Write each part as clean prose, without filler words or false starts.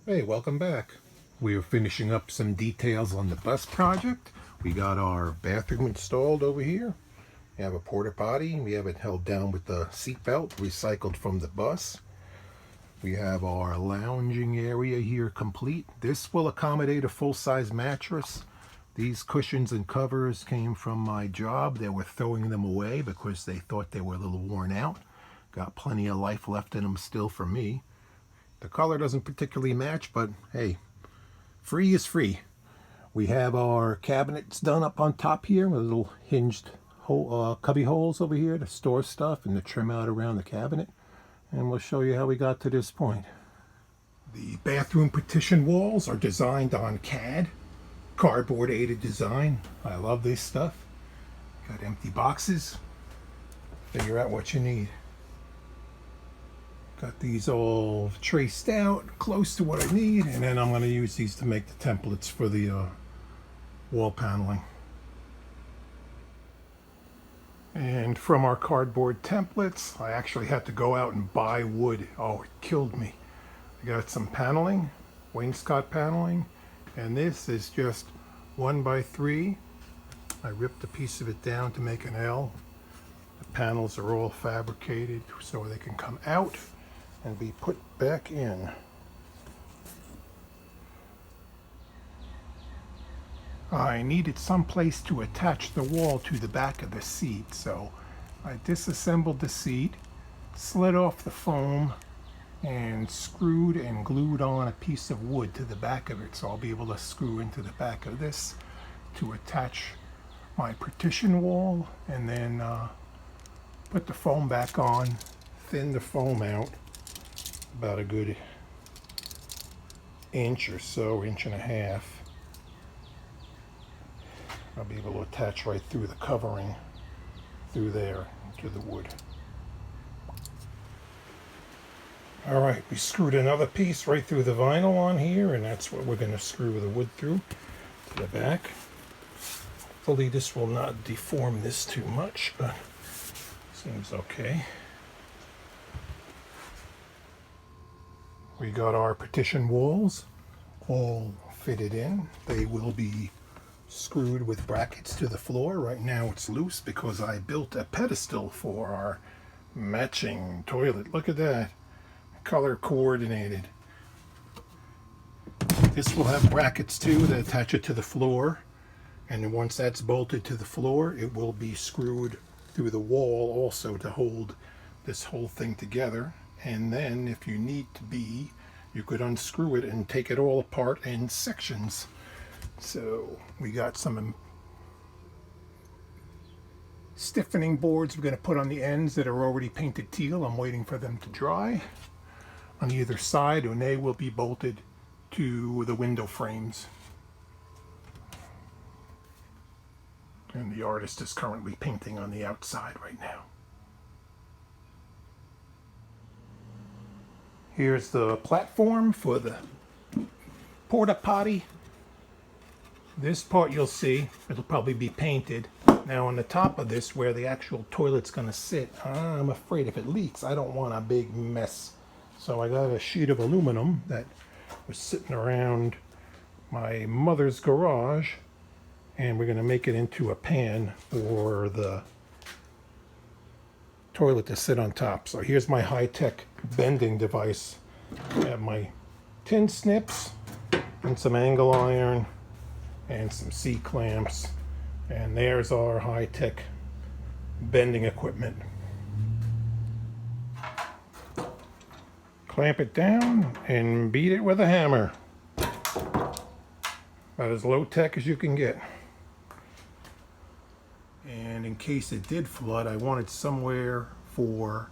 Hey, welcome back. We are finishing up some details on the bus project. We got our bathroom installed over here. We have a porta potty. We have it held down with the seat belt, recycled from the bus. We have our lounging area here complete. This will accommodate a full-size mattress. These cushions and covers came from my job. They were throwing them away because they thought they were a little worn out. Got plenty of life left in them still for me. The color doesn't particularly match, but hey, free is free. We have our cabinets done up on top here with little hinged cubby holes over here to store stuff and to trim out around the cabinet. And we'll show you how we got to this point. The bathroom partition walls are designed on CAD, cardboard aided design. I love this stuff. Got empty boxes. Figure out what you need. Got these all traced out, close to what I need, and then I'm going to use these to make the templates for the wall paneling. And from our cardboard templates, I actually had to go out and buy wood. Oh, it killed me. I got some paneling, wainscot paneling, and this is just 1x3. I ripped a piece of it down to make an L. The panels are all fabricated so they can come out and be put back in. I needed some place to attach the wall to the back of the seat, so I disassembled the seat, slid off the foam, and screwed and glued on a piece of wood to the back of it, so I'll be able to screw into the back of this to attach my partition wall, and then put the foam back on, thin the foam out about a good inch or so, inch and a half. I'll be able to attach right through the covering through there to the wood. All right, we screwed another piece right through the vinyl on here, and that's what we're going to screw the wood through to the back. Hopefully this will not deform this too much, but seems okay. We got our partition walls all fitted in. They will be screwed with brackets to the floor. Right now it's loose because I built a pedestal for our matching toilet. Look at that, color coordinated. This will have brackets too that attach it to the floor, and then once that's bolted to the floor, it will be screwed through the wall also to hold this whole thing together. And then if you need to be, you could unscrew it and take it all apart in sections. So we got some stiffening boards we're going to put on the ends that are already painted teal. I'm waiting for them to dry on either side, and they will be bolted to the window frames. And the artist is currently painting on the outside right now. Here's the platform for the porta potty. This part you'll see, it'll probably be painted. Now on the top of this, where the actual toilet's gonna sit, I'm afraid if it leaks, I don't want a big mess. So I got a sheet of aluminum that was sitting around my mother's garage, and we're gonna make it into a pan for the toilet to sit on top. So here's my high-tech bending device. I have my tin snips and some angle iron and some C-clamps, and there's our high-tech bending equipment. Clamp it down and beat it with a hammer. About as low-tech as you can get. And in case it did flood, I wanted somewhere for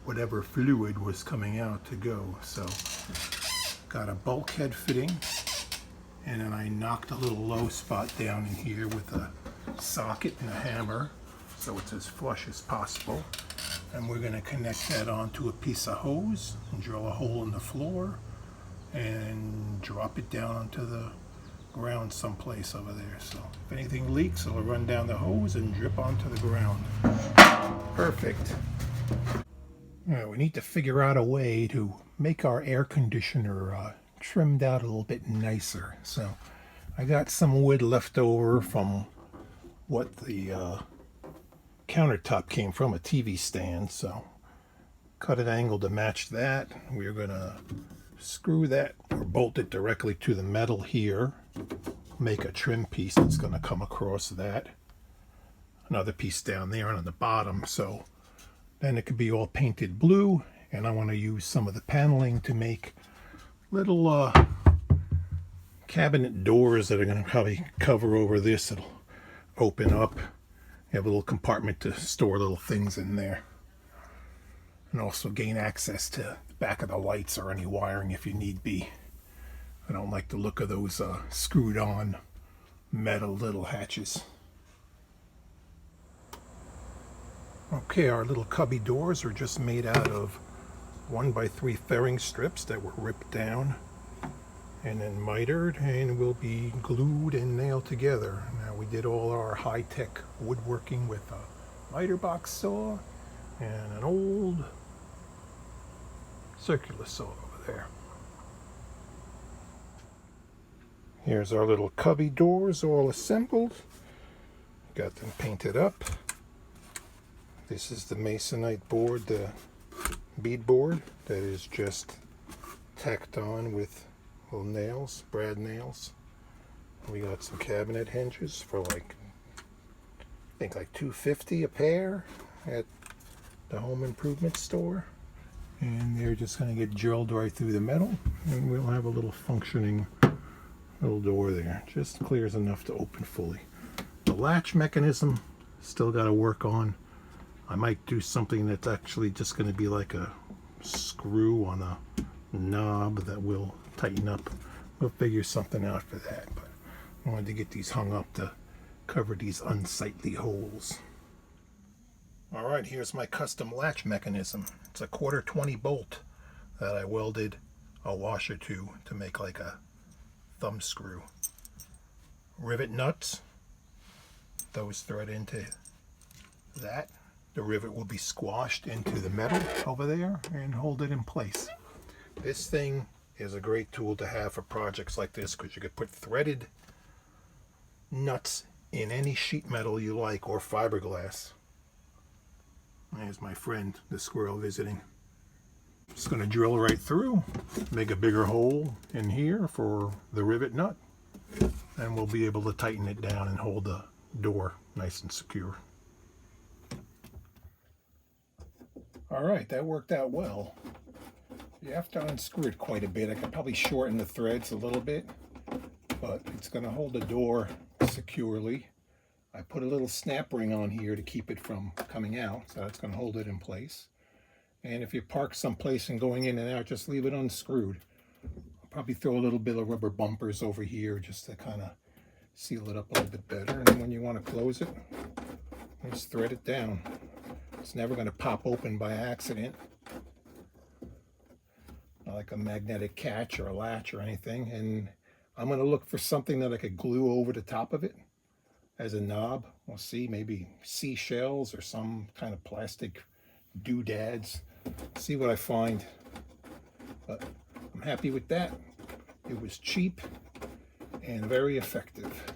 whatever fluid was coming out to go. So got a bulkhead fitting, and then I knocked a little low spot down in here with a socket and a hammer so it's as flush as possible. And we're going to connect that onto a piece of hose and drill a hole in the floor and drop it down onto the ground someplace over there. So if anything leaks, it'll run down the hose and drip onto the ground. Perfect. Now we need to figure out a way to make our air conditioner trimmed out a little bit nicer. So I got some wood left over from what the countertop came from, a TV stand. So cut an angle to match that. We're gonna screw that or bolt it directly to the metal here. Make a trim piece that's gonna come across that. Another piece down there and on the bottom. So then it could be all painted blue. And I want to use some of the paneling to make little cabinet doors that are going to probably cover over this. It'll open up. You have a little compartment to store little things in there. And also gain access to the back of the lights or any wiring if you need be. I don't like the look of those screwed on metal little hatches. Okay, our little cubby doors are just made out of 1x3 fairing strips that were ripped down and then mitered and will be glued and nailed together. Now we did all our high-tech woodworking with a miter box saw and an old circular saw over there. Here's our little cubby doors all assembled. Got them painted up. This is the masonite board, the bead board that is just tacked on with little nails, brad nails. We got some cabinet hinges for like, I think like $2.50 a pair at the home improvement store. And they're just going to get drilled right through the metal, and we'll have a little functioning little door there. Just clears enough to open fully. The latch mechanism still got to work on. I might do something that's actually just going to be like a screw on a knob that will tighten up. We'll figure something out for that, but I wanted to get these hung up to cover these unsightly holes. Alright, here's my custom latch mechanism. It's a 1/4-20 bolt that I welded a washer to make like a thumb screw. Rivet nuts, those thread into that. The rivet will be squashed into the metal over there and hold it in place. This thing is a great tool to have for projects like this because you could put threaded nuts in any sheet metal you like or fiberglass. There's my friend, the squirrel, visiting. Just going to drill right through, make a bigger hole in here for the rivet nut, and we'll be able to tighten it down and hold the door nice and secure. Alright, that worked out well. You have to unscrew it quite a bit. I could probably shorten the threads a little bit, but it's going to hold the door securely. I put a little snap ring on here to keep it from coming out, so that's going to hold it in place. And if you park someplace and going in and out, just leave it unscrewed. I'll probably throw a little bit of rubber bumpers over here just to kind of seal it up a little bit better. And then when you want to close it, just thread it down. It's never going to pop open by accident, not like a magnetic catch or a latch or anything. And I'm going to look for something that I could glue over the top of it as a knob. We'll see, maybe seashells or some kind of plastic doodads. See what I find. But I'm happy with that. It was cheap and very effective.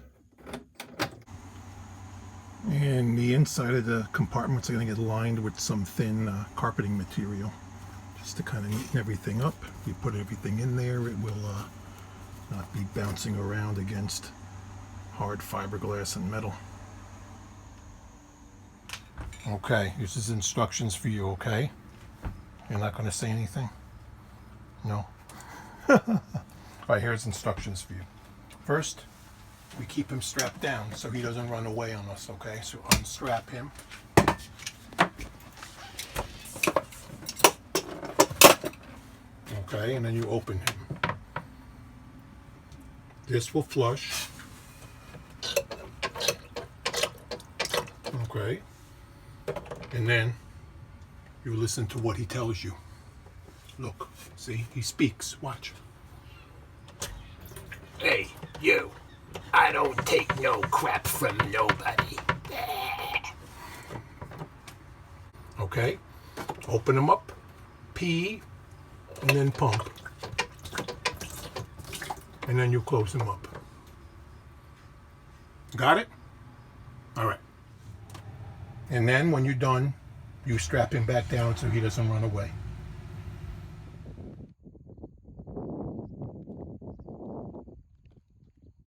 And the inside of the compartments are going to get lined with some thin carpeting material just to kind of neaten everything up. If you put everything in there, it will not be bouncing around against hard fiberglass and metal. Okay, this is instructions for you, okay? You're not going to say anything? No? Alright, here's instructions for you. First, we keep him strapped down so he doesn't run away on us, okay? So unstrap him. Okay, and then you open him. This will flush. Okay. And then you listen to what he tells you. Look, see, he speaks. Watch. Hey, you. I don't take no crap from nobody. Okay. Open him up, pee, and then pump. and then you close him up. Got it? All right. And then when you're done, you strap him back down so he doesn't run away.